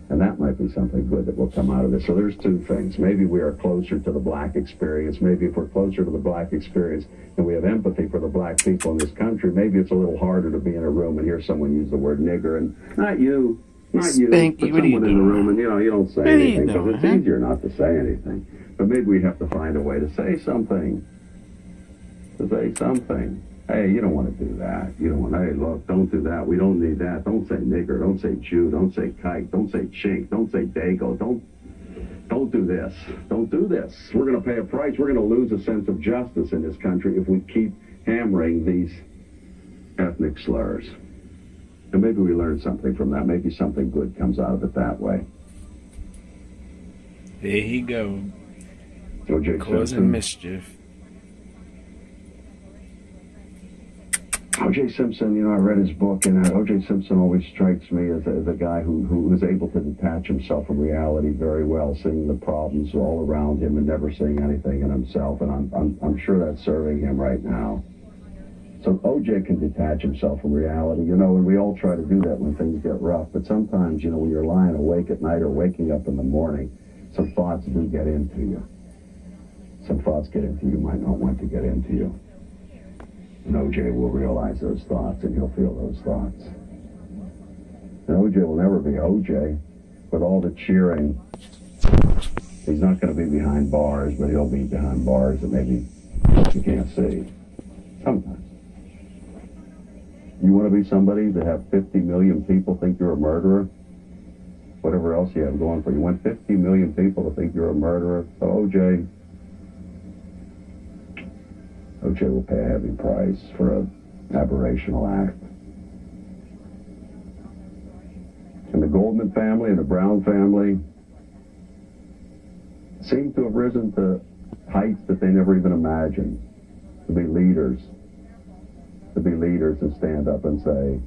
And that might be something good that will come out of this. So there's two things. Maybe we are closer to the black experience. Maybe if we're closer to the black experience and we have empathy for the black people in this country, maybe it's a little harder to be in a room and hear someone use the word nigger. And not you, Spanky, but what are you someone in the doing? room, and you don't say anything because it's easier not to say anything. But maybe we have to find a way to say something. Hey, you don't want to do that. You don't want, hey, look, don't do that. We don't need that. Don't say nigger. Don't say Jew. Don't say kike. Don't say chink. Don't say dago. Don't do this. Don't do this. We're going to pay a price. We're going to lose a sense of justice in this country if we keep hammering these ethnic slurs. And maybe we learn something from that. Maybe something good comes out of it that way. There he go. O.J. Causing Simpson. mischief. O.J. Simpson, I read his book, and O.J. Simpson always strikes me as a guy who is able to detach himself from reality very well, seeing the problems all around him and never seeing anything in himself, and I'm sure that's serving him right now. So O.J. can detach himself from reality, and we all try to do that when things get rough, but sometimes, when you're lying awake at night or waking up in the morning, some thoughts do get into you. Some thoughts get into you might not want to get into you. And O.J. will realize those thoughts, and he'll feel those thoughts. And O.J. will never be O.J. With all the cheering, he's not going to be behind bars, but he'll be behind bars that maybe you can't see. Sometimes. You want to be somebody that have 50 million people think you're a murderer? Whatever else you have going for you. You want 50 million people to think you're a murderer? So O.J. will pay a heavy price for an aberrational act. And the Goldman family and the Brown family seem to have risen to heights that they never even imagined. To be leaders and stand up and say,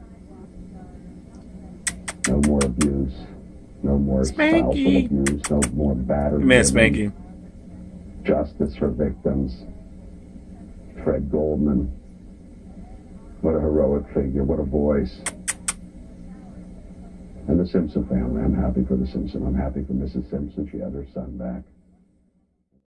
no more abuse, no more spousal abuse, no more battered Man, Spanky. Justice for victims. Fred Goldman, what a heroic figure, what a voice. And the Simpson family, I'm happy for the Simpson. I'm happy for Mrs. Simpson. She had her son back.